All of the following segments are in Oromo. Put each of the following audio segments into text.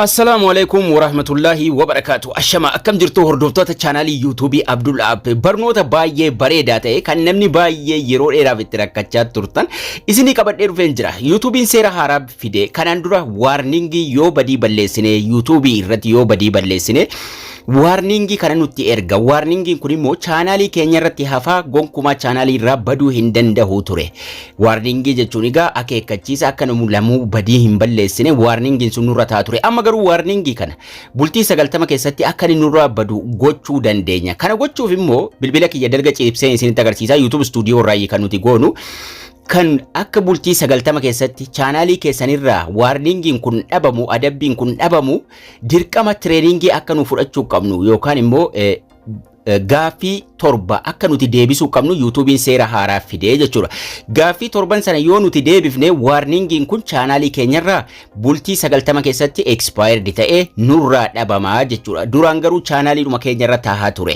Assalamualaikum warahmatullahi wabarakatuh. Ashama akkam jirtu hordoftoota chaanalii YouTube Abdul App barnoota baay'ee bareedaa ta'e kan namni baay'ee yeroo dheeraaf itti rakkachaa turtan isinii qabadhee dhufeen jira. YouTubein seera haaraa fide kanaan dura warningii yoo badii balleessine YouTube irratti yoo badii balleessine warningii kana nutti erga. Warningiin kun immoo chaanalii keenya irratti hafaa gonkumaa chaanalii irraa baduu hin danda'u ture. Warningii jechuun egaa akeekkachiisa akka namu lamuu badii hin balleessine warningiin sun nurra taa ture. Amma garuu warningii kana bultii 90 keessatti akka inni nurraa badu gochuu dandeenya. Kana gochuuf immoo bilbila kiyya dalga ciibsee isinitti agarsiisa. YouTube studio irraa kan nuti goonu kan akka bultii 90 keessatti chaanalii keessanirraa warningiin kun dhabamu, adabbiin kun dhabamu, dirqama trainingi akka nu fudhachuu qabnu yookaan immoo gaafii torba akka nuti deebisuu qabnu YouTubein seera haaraa fidee jechuudha. Gaafii torban sana yoo nuti deebifne warningiin kun chaanalii keenyarraa bultii 90 keessatti expired ta'ee nurraa dhabamaa jechuudha. Duraan garuu chaanalii dhuma keenyarra taa'aa ture.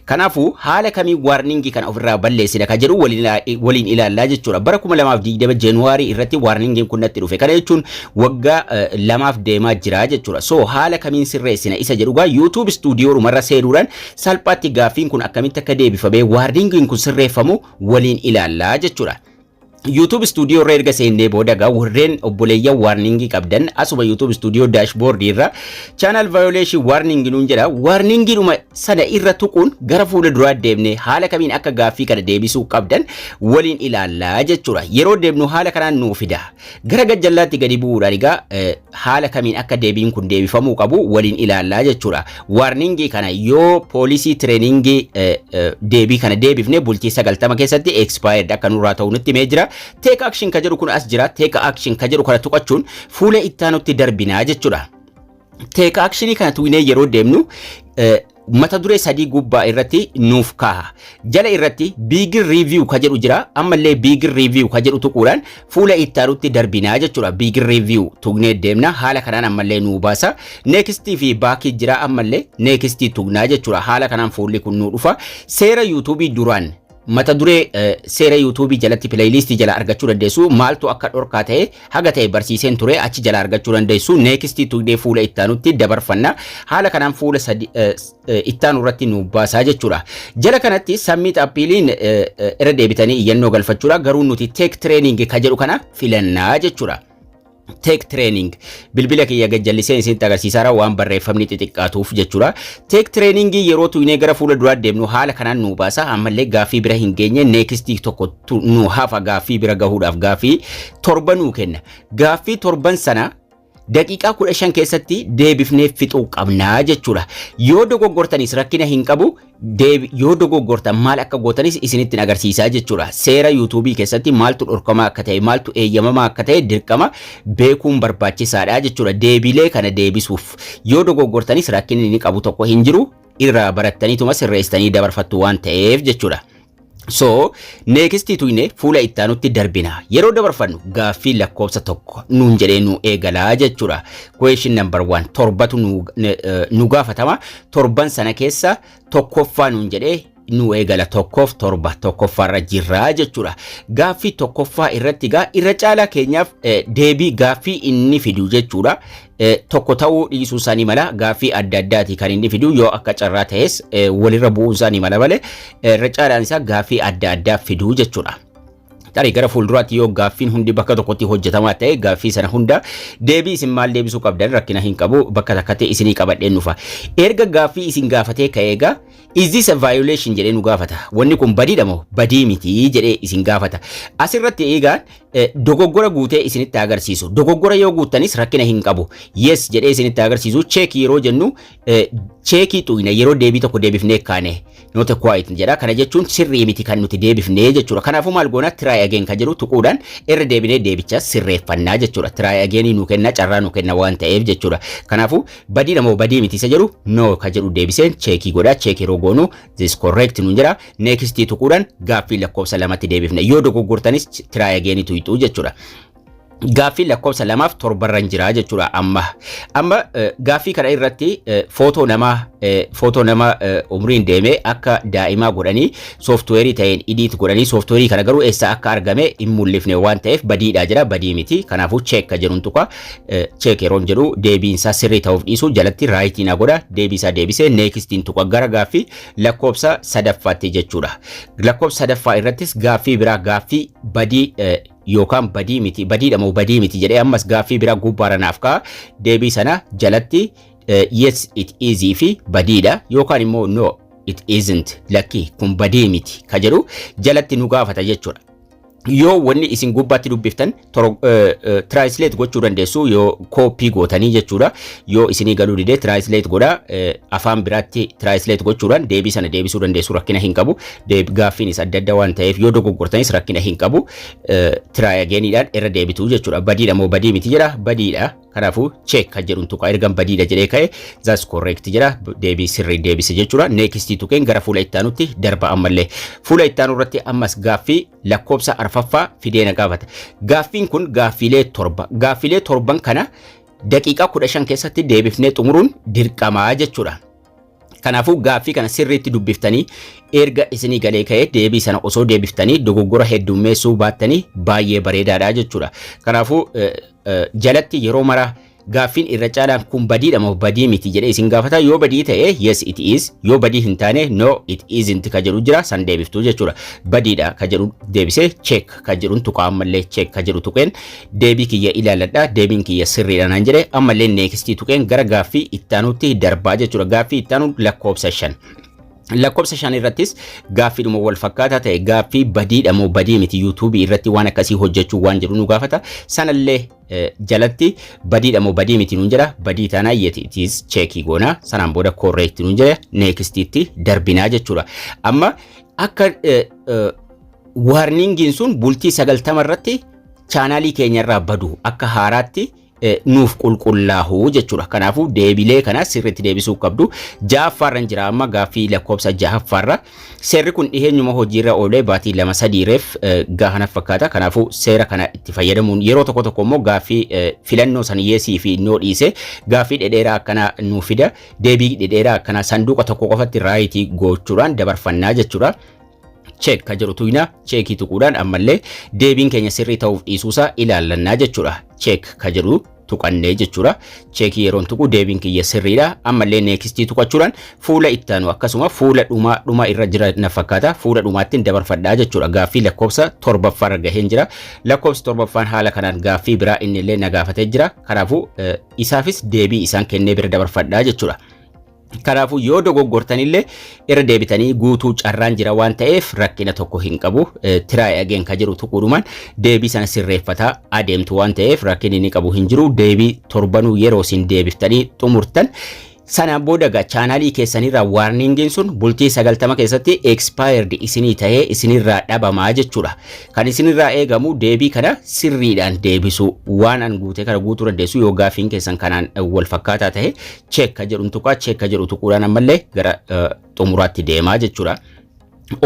Kanaafuu haala kamii warningii kana ofirraa balleessina ka jedhu waliin ilaallaa jechuudha. Bara 2020 January irratti warningiin kun natti dhufe. Kana jechuun waggaa lamaaf deemaa jira jechuudha. So haala kamiin sirreessina isa jedhugaa YouTube studio rumarra seenuudhaan salphaatti gaafiin kun akkamitti akka deebifamee warningiin kun sirreeffamu waliin ilaallaa jechuudha. YouTube studio irra erga seennee booda warreen obboleeyyan warningii qabdan asuma YouTube studio dashboard irra channel violation warning nuun jedha. Warningii dhuma sana irra tuquun gara fuula duraa deemnee haala kamiin akka gaafii kana deebisuu qabdan waliin ilaallaa jechuudha. Yeroo deemnu haala kanaan nuu fida. Gara gajjallaatti gadi bu'uudhaan egaa haala kamiin akka deebiin kun deebifamuu qabu waliin ilaallaa jechuudha. Warningii kana yoo poolisii trainingii deebii kana deebifne bultii 90 keessatti expired akka nurraa ta'u nutti himee jira. Take action ka jedhu kun as jira. Take action ka jedhu kana tuqachuun fuula ittaanutti darbinaa jechuudha. Take action kana tuqnee yeroo deemnu mata duree sadii gubbaa irratti nuuf kaaha. Jala irratti big review ka jedhu jira. Ammallee big review ka jedhu tuquudhaan fuula ittaanutti darbinaa jechuudha. Big review tuqnee deemna. Haala kanaan ammallee nuu baasa. Next fi back jira. Ammallee next tuqnaa jechuudha. Haala kanaan fuulli kun nuu dhufa. Seera YouTube duraan mata duree seera YouTube jalatti playlist jala argachuu dandeessu. Maaltu akka dhorkaa ta'e haga ta'e barsiiseen ture achi jala argachuu dandeessu. Next tuqnee fuula ittaanutti dabarfanna. Haala kanaan fuula ittaanu irratti nu baasaa jechuudha. Jala kanatti submit appealiin irra deebitanii iyyannoo galfachuudha. Garuu nuti take training ka jedhu kana filannaa jechuudha. Take training bilbila kiyya gajjallisee isinitti agarsiisaara waan barreeffamni xixiqqaatuuf jechuudha. Take training yeroo tuqnee gara fuula duraa deemnu haala kanaan nu baasa. Ammallee gaafii bira hin geenye next tokko nu hafa gaafii bira gahuudhaaf gaafii torba nuu kenna. Gaafii torban sana daqiiqaa 15 keessatti deebifnee fixuu qabnaa jechuudha. Yoo dogoggortanis rakkina hin qabu. Yoo dogoggortan maal akka gootanis isinitti agarsiisaa jechuudha. Seera YouTube keessatti maaltu dhorkamaa akka ta'e, maaltu eeyyamamaa akka ta'e dirqama beekuun barbaachisaadha jechuudha. Deebilee kana deebisuuf yoo dogoggortanis rakkinni inni qabu tokko hin jiru. Irraa barattaniituma sirreessitanii dabarfattu waan ta'eef jechuudha. So next tuqnee fuula ittaanutti darbina. Yeroo dabarfannu gaafii lakkoofsa tokko nuun jedhee nu eegalaa jechuudha. Question number 1 torbatu nu gaafatama. Torban sana keessa tokkoffaa nuun jedhee nu eegala. Tokkoof torba tokkoffaarra jirraa jechuudha. Gaafii tokkoffaa irratti irra caalaa keenyaaf deebii gaafii inni fidu jechuudha. Tokko ta'uu dhiisuu isaanii mala gaafii adda addaati kan inni fidu. Yoo akka carraa ta'es walirra bu'uu isaanii mala malee irra caalaan isaa gaafii adda addaa fidu jechuudha. Tarii gara fuulduraatti yoo gaaffiin hundi bakka tokkotti hojjetamaa ta'e gaafii sana hunda deebii isin maal deebisuu qabdan rakkina hin qabu. Bakka takkatti isinii qabadheen dhufa. Erga gaafii isin gaafatee ka'eega is this a violation jedhee nu gaafata. Wanni kun badiidha moo badii miti jedhee isin gaafata. Asirratti eegaan dogoggora guutee isinitti agarsiisu. Dogoggora yoo guuttanis rakkina hin qabu. Yes jedhee isinitti agarsiisu. Check yeroo jennu cheekii tuqna yeroo deebii tokko deebifnee kaane note quiet jedha. Kana jechuun sirrii miti kan nuti deebifnee jechuudha. Kanaafuu maal goona try again ka jedhu tuquudhaan irra deebinee deebicha sirreeffannaa jechuudha. Try again nu kenna carraa nu kenna waan ta'eef jechuudha. Kanaafuu badiidha moo badii miti isa jedhu no ka jedhu deebiseen cheekii godha. Cheekii yeroo goonu this correct nu jira. Next tuquudhaan gaaffii lakkoofsa lamatti deebifna. Yoo dogoggortanis try again tuqxu jechuudha. gaaffii lakkoofsa lamaaf torbarran jira jechuudha amma gaaffii kana irratti footoo nama umriin deemee akka daa'imaa godhanii sooftuweerii ta'een idiit godhanii sooftuweerii kana garuu eessa akka argame hin mul'ifne waan ta'eef badiidha jira badii miti kanaafuu cheek ka jedhuun tuqa cheek yeroon jedhu deebiinsaa sirrii ta'uuf dhiisu jalatti raayitiin godha deebiisaa deebisee neekistiin tuqa gara gaaffii lakkoofsa sadaffaatti jechuudha lakkoofsa sadaffaa irrattis gaaffii biraa gaaffii badii yookaan badii miti badiidha moo badii miti jedhee ammas gaaffii biraa gubbaarra naaf ka'a deebii sana jalatti yes it is fi badiidha yookaan immoo no it isn't lakki kun badii miti ka jedhu jalatti nu gaafata jechuudha. Yoo wanni isin gubbaatti dubbiftan translate gochuu dandeessu yoo copy gootanii jechuudha yoo isinii galuu didee translate godha afaan biraatti translate gochuudhaan deebii sana deebisuu dandeessu rakkina hin qabu gaaffiin isa adda adda waan ta'eef yoo dogoggortanis rakkina hin qabu try againidhaan irra deebituu jechuudha badiidha moo badii miti jedha badiidha kanaafuu check kan jedhuun tuqa ergan badiidha jedhee ka'e that's correct jedha deebii sirrii deebise jechuudha next tuqeen gara fuula ittaanutti darba ammallee fuula ittaanu irratti ammas gaaffii lakkoofsa arfaffaa fideena gaafata gaaffiin kun gaaffilee torban kana daqiiqaa 15 keessatti deebifnee xumuruun dirqamaa jechuudha. Kanaafuu gaaffii kana sirriitti dubbiftanii erga isinii galee ka'ee deebii sana osoo deebiftanii dogoggora heddummeessuu baattanii baay'ee bareedaadha jechuudha. Kanaafuu jalatti yeroo mara gaaffiin irra caalaan kun badiidha moo badii miti jedhee isin gaafata yoo badii ta'e yes it is yoo badii hin taane no it isn't ka jedhu jira san deebiftuu jechuudha badiidha ka jedhu deebisee check ka jedhuun tuqa ammallee check ka jedhu tuqeen deebii kiyya ilaaladha deebiin kiyya sirriidha naan jedhe ammallee neekistii tuqeen gara gaaffii ittaanutti darbaa jechuudha gaaffii ittaanu lakkoofsa 5 lakkoofsa 5 irrattis gaaffiidhuma wal fakkaataa ta'e gaaffii badiidha moo badii miti YouTube irratti waan akkasii hojjechuu waan jedhu nu gaafata sanallee jalatti badiidha moo badii miti nuun jedha badii taanaa yetiitis cheekii goona sanaan booda correct nuun jedha neekistiitti darbinaa jechuudha amma akka warningiin sun bultii 90 irratti chaanaalii keenya irraa badu akka haaraatti nuuf qulqullaa'u jechuudha kanaafuu deebilee kana sirriitti deebisuu qabdu ja'affaarran jira amma gaaffii lakkoofsa ja'affaarra seerri kun dhiheenyuma hojiirra oolee baatii 2-3 reef gaahana fakkaata kanaafuu seera kana itti fayyadamuun yeroo tokko tokko immoo gaaffii filannoo san yeesii fi noo dhiise gaaffii dhedheeraa akkana nuuf fida deebii dhedheeraa akkana sanduuqa tokko qofatti raayitii gochuudhaan dabarfannaa jechuudha. Check ka jedhu tuyna cheekii tuquudhaan ammallee deebiin keenya sirrii ta'uuf dhiisuusaa ilaallannaa jechuudha. Check ka jedhu tuqannee jechuudha. Cheekii yeroon tuqu deebiin kiyya sirriidha. Ammallee neekistii tuqachuudhaan fuula ittaanu akkasuma fuula dhuma irra jira na fakkaata. Fuula dhumaattiin dabarfadhaa jechuudha. Gaaffii lakkoofsa 7ffaarra gaheen jira. Lakkoofsi 7ffaan haala kanaan gaaffii biraa inni illee na gaafatee jira. Kanaafuu isaafis deebii isaan kennee bira dabarfadhaa jechuudha. Kanaafuu yoo dogoggortanillee irra deebitanii guutuu carraan jira waan ta'eef rakkina tokko hin qabu try again ka jedhu tuquudhumaan deebii sana sirreeffataa adeemtu waan ta'eef rakkinni inni qabu hin jiru deebii torbanuu yeroo isin deebiftanii xumurtan sanaan booda chaanaalii keessanirraa warningiin sun bultii 90 keessatti expired isinii ta'ee isinirraa dhabamaa jechuudha. Kan isinirraa eegamu deebii kana sirriidhaan deebisu waan an guute kana guutuu dandeessu yoo gaaffiin keessan kanaan wal fakkaataa ta'e check ka jedhuun tuqaa check ka jedhu tuquudhaan ammallee gara xumuraatti deemaa jechuudha.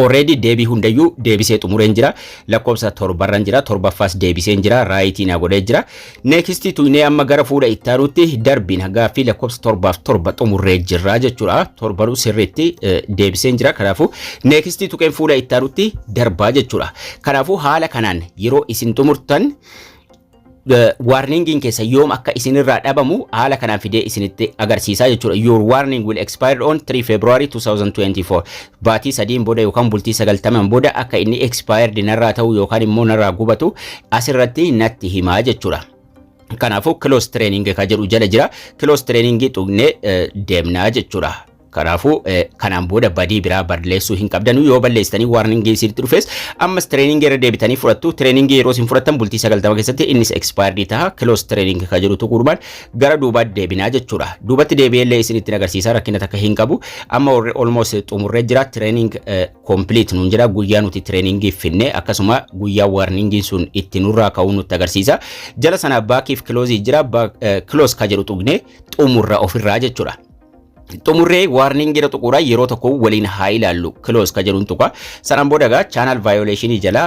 Already deebii hundayyuu deebisee xumureen jira lakkoofsa 7rran jira 7ffaas deebiseen jira raayitii na godhee jira next tuinee amma gara fuula ittaanutti darbina gaaffii lakkoofsa 7 xumurree jirra jechuudha 7 sirriitti deebiseen jira kanaafuu next tuqeen fuula ittaanutti darbaa jechuudha kanaafuu haala kanaan yeroo isin xumurtan warningiin keessa yoom akka isinirraa dhabamu haala kanaan fidee isinitti agarsiisaa jechuudha. Your warning will expire on 3 February 2024. Baatii 3 booda yookaan bultii 90 booda akka inni expired narraa ta'u yookaan immoo narraa gubatu asirratti natti himaa jechuudha. Kanaafuu close training ka jedhu jala jira. Close training tuqnee deemnaa jechuudha. Kanaafuu kanaan booda badii biraa balleessuu hin qabdanu yoo balleessitanii warningii isinitti dhufes ammas training irra deebitanii fudhattu training yeroo isin fudhattan bultii 90 keessatti innis expired ta'a close training ka jedhu tuquudhaan gara duubaatti deebinaa jechuudha duubatti deebi'ellee isinitti agarsiisaa rakkina takka hin qabu amma almost xumurree jira training complete nuun jira guyyaa nuti trainingii finne akkasuma guyyaa warningiin sun itti nurraa ka'uu nutti agarsiisa jala sana baakiif close jira close ka jedhu tuqnee xumurra ofirraa jechuudha. Xumurree warning jedhu tuquudha yeroo tokko waliin haa ilaallu close ka jedhuun tuqa sanaan booda channel violation jala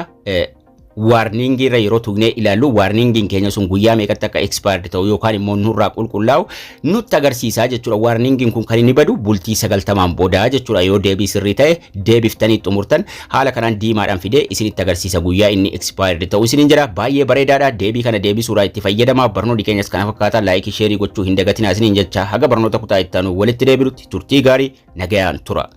warning irra yeroo tuqnee ilaallu warningin keenya sun guyyaa meeqatti akka expired ta'u yookaan immoo nurraa qulqullaa'u nutti agarsiisa jechuudha. Warningin kun kan inni badu bultii 90 booda jechuudha. Yoo deebii sirrii ta'e deebiftanii xumurtan haala kanaan diimaadhaan fidee isinitti agarsiisa guyyaa inni expired ta'u isinin jira. Baay'ee bareedaadha. Deebii kana deebisuudhaan itti fayyadamaa. Barnoonni keenyas kana fakkaata. Laayikii sheerii gochuu hin dagatinaa isinin jecha haga barnoota kutaa itti aanu walitti deebinutti turtii gaarii nagayaan tura.